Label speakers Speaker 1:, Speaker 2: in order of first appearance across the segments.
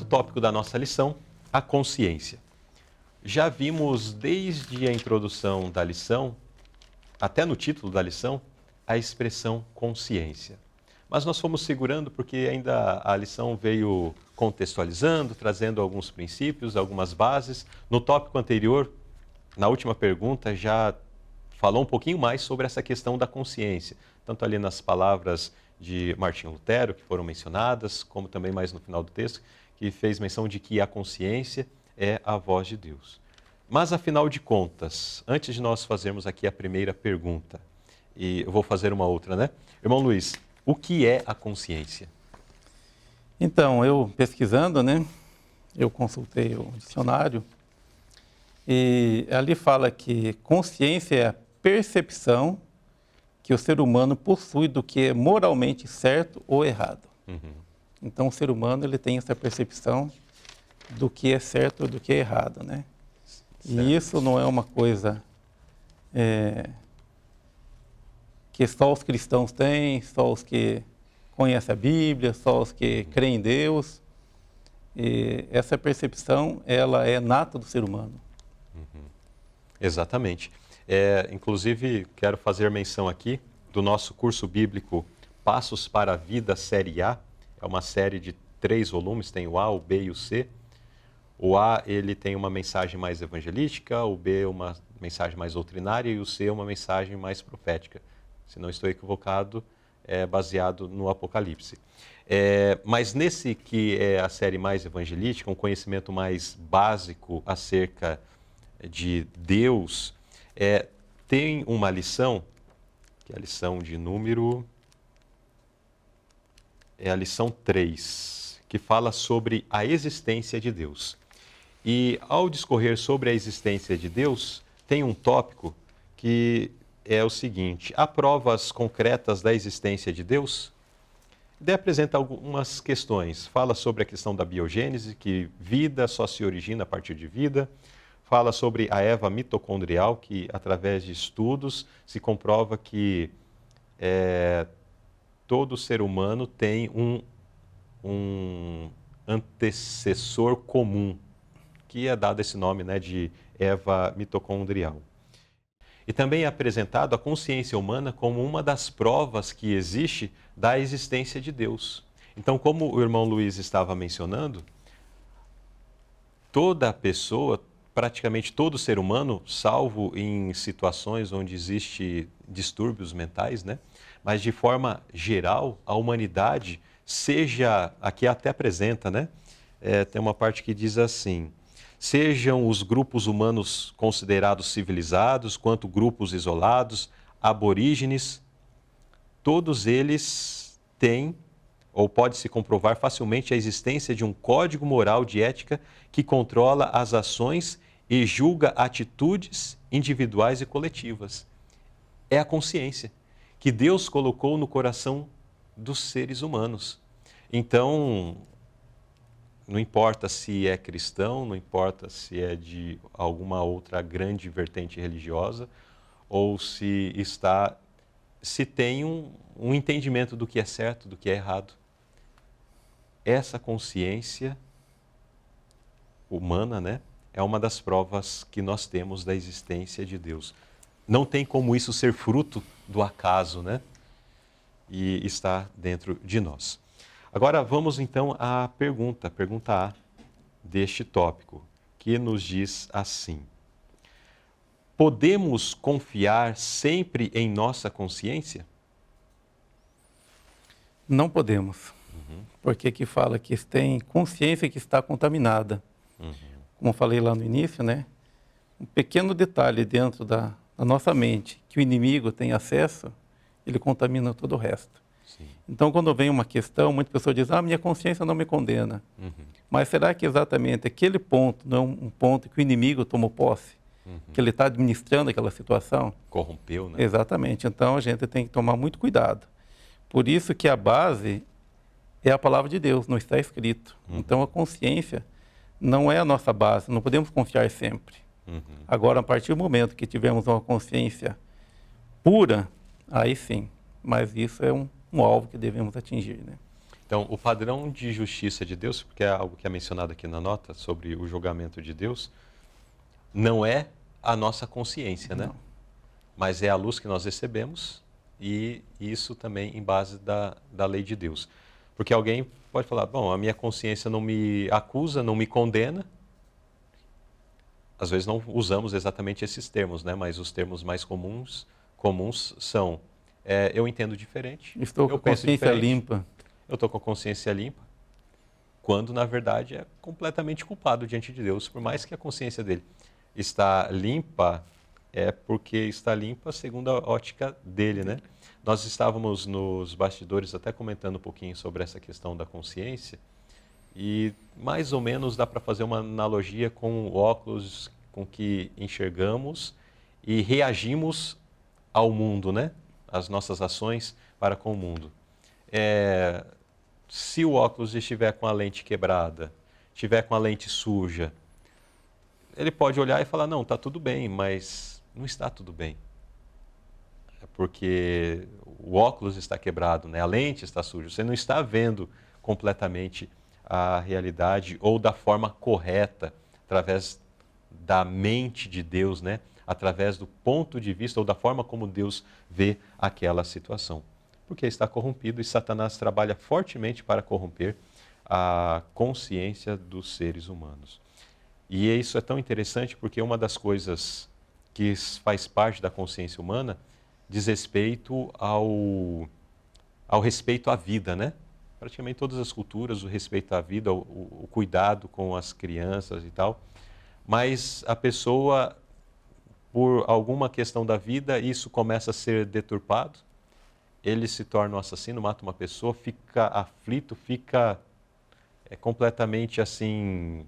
Speaker 1: tópico da nossa lição, a consciência. Já vimos desde a introdução da lição, até no título da lição, a expressão consciência. Mas nós fomos segurando porque ainda a lição veio contextualizando, trazendo alguns princípios, algumas bases. No tópico anterior, na última pergunta, já falou um pouquinho mais sobre essa questão da consciência, tanto ali nas palavras de Martinho Lutero, que foram mencionadas, como também mais no final do texto, que fez menção de que a consciência é a voz de Deus. Mas, afinal de contas, antes de nós fazermos aqui a primeira pergunta, e eu vou fazer uma outra, né? Irmão Luiz, o que é a consciência?
Speaker 2: Então, eu pesquisando, né, eu consultei o dicionário, e ali fala que consciência é a percepção que o ser humano possui do que é moralmente certo ou errado. Então, o ser humano ele tem essa percepção do que é certo ou do que é errado, né? Certo. E isso não é uma coisa que só os cristãos têm, só os que conhecem a Bíblia, só os que creem em Deus. E essa percepção, ela é nata do ser humano.
Speaker 1: Exatamente. Inclusive, quero fazer menção aqui do nosso curso bíblico Passos para a Vida, série A. É uma série de 3 volumes, tem o A, o B e o C. O A, ele tem uma mensagem mais evangelística, o B, uma mensagem mais doutrinária e o C, uma mensagem mais profética. Se não estou equivocado, é baseado no Apocalipse. Mas nesse que é a série mais evangelística, um conhecimento mais básico acerca de Deus, tem uma lição, que é a lição de número... É a lição 3, que fala sobre a existência de Deus. E ao discorrer sobre a existência de Deus, tem um tópico que é o seguinte: há provas concretas da existência de Deus? Daí apresenta algumas questões. Fala sobre a questão da biogênese, que vida só se origina a partir de vida. Fala sobre a Eva mitocondrial, que através de estudos se comprova que todo ser humano tem um antecessor comum, que é dado esse nome, né, de Eva mitocondrial. E também é apresentado a consciência humana como uma das provas que existe da existência de Deus. Então, como o irmão Luiz estava mencionando, toda pessoa, praticamente todo ser humano, salvo em situações onde existe distúrbios mentais, né? Mas de forma geral, a humanidade, seja, aqui até apresenta, né? Tem uma parte que diz assim: sejam os grupos humanos considerados civilizados, quanto grupos isolados, aborígenes, todos eles têm, ou pode-se comprovar facilmente, a existência de um código moral de ética que controla as ações e julga atitudes individuais e coletivas. É a consciência que Deus colocou no coração dos seres humanos. Então, não importa se é cristão, não importa se é de alguma outra grande vertente religiosa, ou se tem um entendimento do que é certo, do que é errado. Essa consciência humana, né, é uma das provas que nós temos da existência de Deus. Não tem como isso ser fruto do acaso, né? E está dentro de nós. Agora vamos então à pergunta A deste tópico, que nos diz assim: podemos confiar sempre em nossa consciência?
Speaker 2: Não podemos, porque aqui fala que tem consciência que está contaminada. Como eu falei lá no início, né? Um pequeno detalhe dentro da nossa mente, que o inimigo tem acesso, ele contamina todo o resto.
Speaker 1: Sim.
Speaker 2: Então, quando vem uma questão, muitas pessoas dizem: minha consciência não me condena. Mas será que exatamente aquele ponto não é um ponto que o inimigo tomou posse? Que ele está administrando aquela situação?
Speaker 1: Corrompeu, né?
Speaker 2: Exatamente. Então, a gente tem que tomar muito cuidado. Por isso que a base é a palavra de Deus, não está escrito. Então, a consciência não é a nossa base, não podemos confiar sempre. Agora, a partir do momento que tivermos uma consciência pura, aí sim. Mas isso é um alvo que devemos atingir, né?
Speaker 1: Então, o padrão de justiça de Deus, porque é algo que é mencionado aqui na nota sobre o julgamento de Deus, não é a nossa consciência, né?
Speaker 2: Não.
Speaker 1: Mas é a luz que nós recebemos e isso também em base da lei de Deus. Porque alguém pode falar, bom, a minha consciência não me acusa, não me condena. Às vezes não usamos exatamente esses termos, né? Mas os termos mais comuns são, eu entendo diferente,
Speaker 2: Estou com
Speaker 1: eu
Speaker 2: a
Speaker 1: penso
Speaker 2: consciência
Speaker 1: diferente,
Speaker 2: limpa.
Speaker 1: eu estou com a consciência limpa, quando na verdade é completamente culpado diante de Deus, por mais que a consciência dele está limpa, é porque está limpa segundo a ótica dele, né? Nós estávamos nos bastidores até comentando um pouquinho sobre essa questão da consciência e mais ou menos dá para fazer uma analogia com o óculos com que enxergamos e reagimos ao mundo, né? As nossas ações para com o mundo. Se o óculos estiver com a lente quebrada, estiver com a lente suja, ele pode olhar e falar, não, está tudo bem, mas não está tudo bem. É porque o óculos está quebrado, né? A lente está suja, você não está vendo completamente a realidade ou da forma correta, através da mente de Deus, né? Através do ponto de vista ou da forma como Deus vê aquela situação. Porque está corrompido e Satanás trabalha fortemente para corromper a consciência dos seres humanos. E isso é tão interessante porque uma das coisas que faz parte da consciência humana diz respeito ao respeito à vida, né? Praticamente todas as culturas, o respeito à vida, o cuidado com as crianças e tal. Mas a pessoa, por alguma questão da vida, isso começa a ser deturpado. Ele se torna um assassino, mata uma pessoa, fica aflito, fica completamente assim,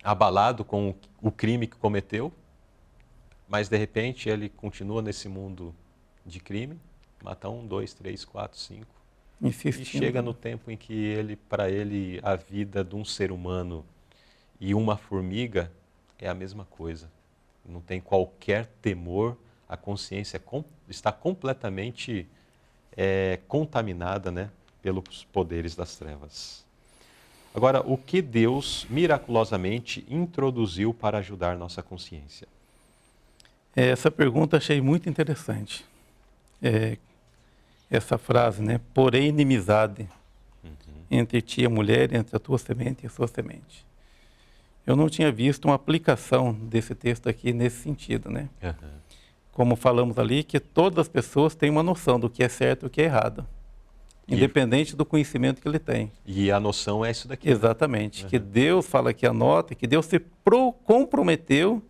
Speaker 1: abalado com o crime que cometeu, mas de repente ele continua nesse mundo de crime, mata 1, 2, 3, 4, 5,
Speaker 2: Insistindo.
Speaker 1: e chega no tempo em que para ele a vida de um ser humano e uma formiga é a mesma coisa. Não tem qualquer temor, a consciência está completamente contaminada, né, pelos poderes das trevas. Agora, o que Deus miraculosamente introduziu para ajudar nossa consciência?
Speaker 2: Essa pergunta achei muito interessante. Essa frase, né? Porém, inimizade entre ti e a mulher, entre a tua semente e a sua semente. Eu não tinha visto uma aplicação desse texto aqui nesse sentido, né? Como falamos ali, que todas as pessoas têm uma noção do que é certo e o que é errado, independente do conhecimento que ele tem.
Speaker 1: E a noção é isso daqui.
Speaker 2: Exatamente. Que Deus fala aqui, anota, que Deus se comprometeu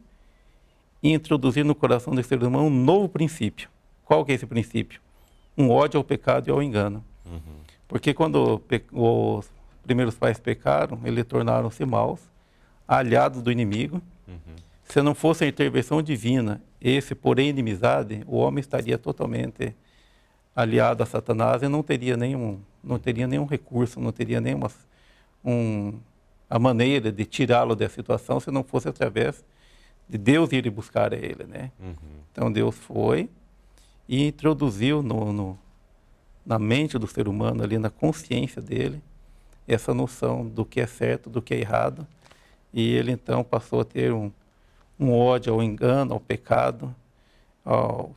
Speaker 2: em introduzir no coração do ser humano um novo princípio. Qual que é esse princípio? Um ódio ao pecado e ao engano. Porque quando os primeiros pais pecaram, eles tornaram-se maus, aliados do inimigo. Se não fosse a intervenção divina, porém inimizade, o homem estaria totalmente aliado a Satanás e não teria nenhum recurso, não teria nenhuma a maneira de tirá-lo da situação se não fosse através de Deus ir buscar ele, né? Então Deus foi e introduziu na mente do ser humano, ali na consciência dele, essa noção do que é certo, do que é errado, e ele então passou a ter um ódio ao engano, ao pecado,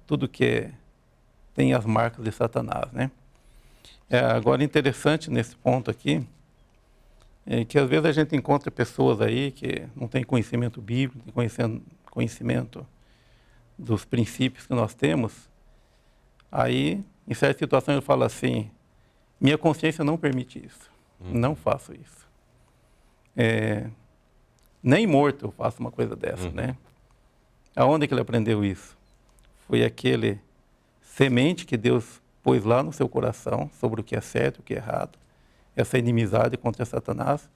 Speaker 2: tudo que tem as marcas de Satanás, né? Agora, interessante nesse ponto aqui, é que às vezes a gente encontra pessoas aí que não têm conhecimento bíblico, conhecimento dos princípios que nós temos, aí, em certas situações, ele fala assim, minha consciência não permite isso, não faço isso. Nem morto eu faço uma coisa dessa, né? Aonde que ele aprendeu isso? Foi aquele semente que Deus pôs lá no seu coração sobre o que é certo e o que é errado, essa inimizade contra Satanás,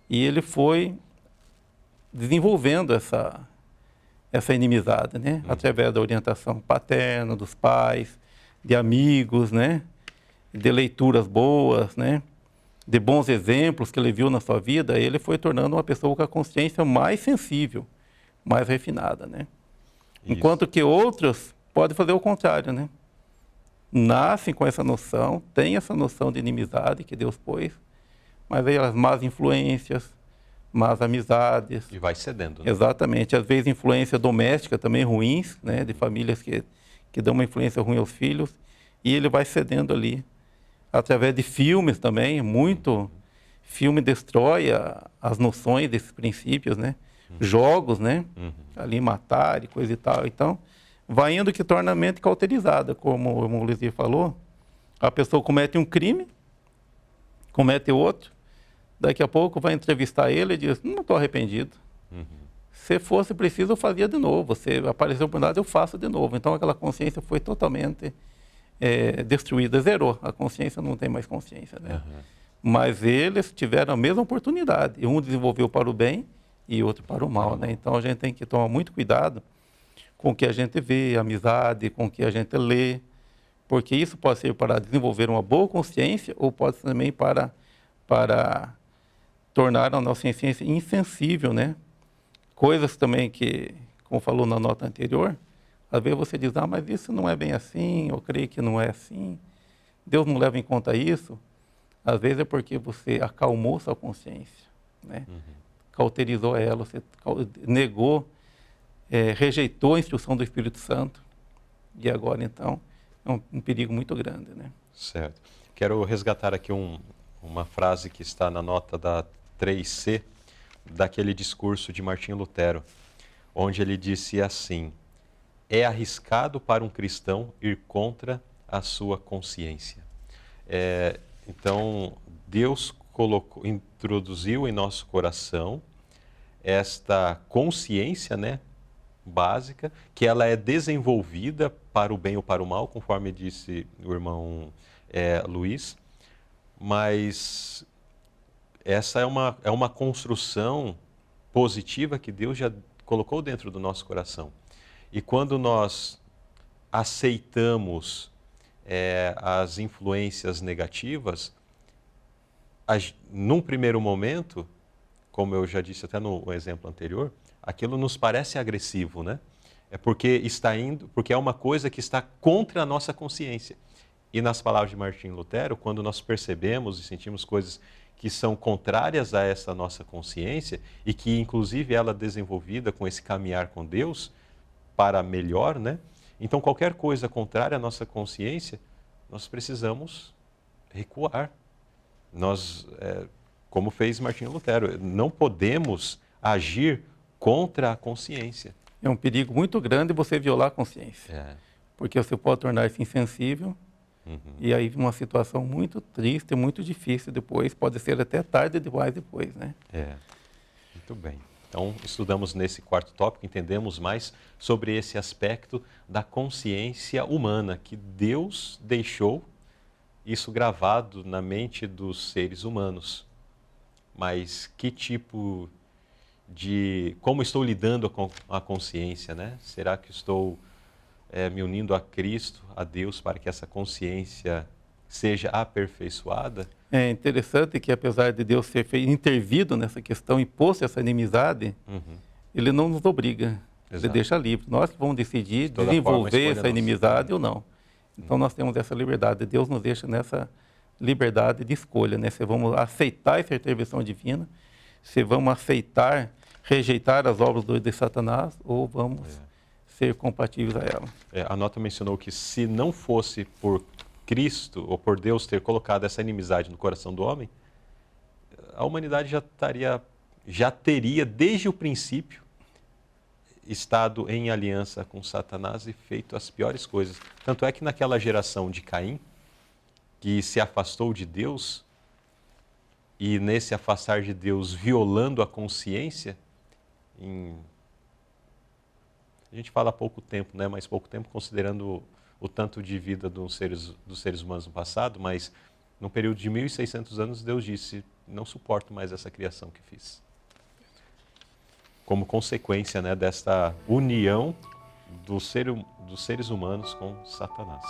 Speaker 2: e ele foi desenvolvendo essa inimizade, né? Através da orientação paterna, dos pais, de amigos, né? De leituras boas, né? De bons exemplos que ele viu na sua vida, ele foi tornando uma pessoa com a consciência mais sensível, mais refinada, né? Enquanto que outros podem fazer o contrário, né? nascem com essa noção, têm essa noção de inimizade que Deus pôs, mas aí as más influências, más amizades.
Speaker 1: E vai cedendo, né?
Speaker 2: Exatamente. Às vezes influência doméstica também ruins, né? De famílias que dão uma influência ruim aos filhos, e ele vai cedendo ali. Através de filmes também, muito filme destrói as noções desses princípios, né? Jogos, né? Ali matar e coisa e tal. Então, vai indo que torna a mente cauterizada, como o irmão Luiz falou. A pessoa comete um crime, comete outro, daqui a pouco vai entrevistar ele e diz, não estou arrependido. Se fosse preciso, eu fazia de novo. Se apareceu a oportunidade, eu faço de novo. Então, aquela consciência foi totalmente destruída, zerou. A consciência não tem mais consciência, né? Mas eles tiveram a mesma oportunidade. Um desenvolveu para o bem e outro para o mal, né? Então, a gente tem que tomar muito cuidado com o que a gente vê, amizade, com o que a gente lê, porque isso pode ser para desenvolver uma boa consciência ou pode ser também para tornar a nossa consciência insensível, né? Coisas também que, como falou na nota anterior, às vezes você diz, mas isso não é bem assim, eu creio que não é assim, Deus não leva em conta isso. Às vezes é porque você acalmou sua consciência, né? Cauterizou ela, você negou, rejeitou a instrução do Espírito Santo, e agora então é um perigo muito grande, né?
Speaker 1: Certo. Quero resgatar aqui uma frase que está na nota da 3C, daquele discurso de Martinho Lutero, onde ele disse assim: é arriscado para um cristão ir contra a sua consciência. Então, Deus introduziu em nosso coração esta consciência, né, básica, que ela é desenvolvida para o bem ou para o mal, conforme disse o irmão Luiz, mas essa é uma construção positiva que Deus já colocou dentro do nosso coração. E quando nós aceitamos as influências negativas, num primeiro momento, como eu já disse até no exemplo anterior, aquilo nos parece agressivo, né? É porque porque é uma coisa que está contra a nossa consciência. E nas palavras de Martinho Lutero, quando nós percebemos e sentimos coisas que são contrárias a essa nossa consciência e que inclusive ela é desenvolvida com esse caminhar com Deus para melhor, né? Então qualquer coisa contrária à nossa consciência, nós precisamos recuar. Nós, como fez Martinho Lutero, não podemos agir contra a consciência.
Speaker 2: É um perigo muito grande você violar a consciência, porque você pode tornar-se insensível, e aí uma situação muito triste, muito difícil depois, pode ser até tarde demais depois, né?
Speaker 1: Muito bem. Então, estudamos nesse quarto tópico, entendemos mais sobre esse aspecto da consciência humana, que Deus deixou isso gravado na mente dos seres humanos. Mas que tipo como estou lidando com a consciência, né? Será que estou me unindo a Cristo, a Deus, para que essa consciência seja aperfeiçoada?
Speaker 2: É interessante que, apesar de Deus ter intervido nessa questão e posto essa inimizade, Ele não nos obriga, Ele deixa livre. Nós vamos decidir desenvolver essa inimizade ou não. Então, nós temos essa liberdade. Deus nos deixa nessa liberdade de escolha, né? Se vamos aceitar essa intervenção divina, se vamos aceitar, rejeitar as obras de Satanás, ou vamos ser compatíveis a ela.
Speaker 1: A nota mencionou que se não fosse por Cristo, ou por Deus ter colocado essa inimizade no coração do homem, a humanidade já teria, desde o princípio, estado em aliança com Satanás e feito as piores coisas. Tanto é que naquela geração de Caim, que se afastou de Deus, e nesse afastar de Deus, violando a consciência, a gente fala pouco tempo, né? Mas pouco tempo considerando o tanto de vida dos seres humanos no passado, mas num período de 1.600 anos, Deus disse, não suporto mais essa criação que fiz. Como consequência, né, desta união dos seres humanos com Satanás.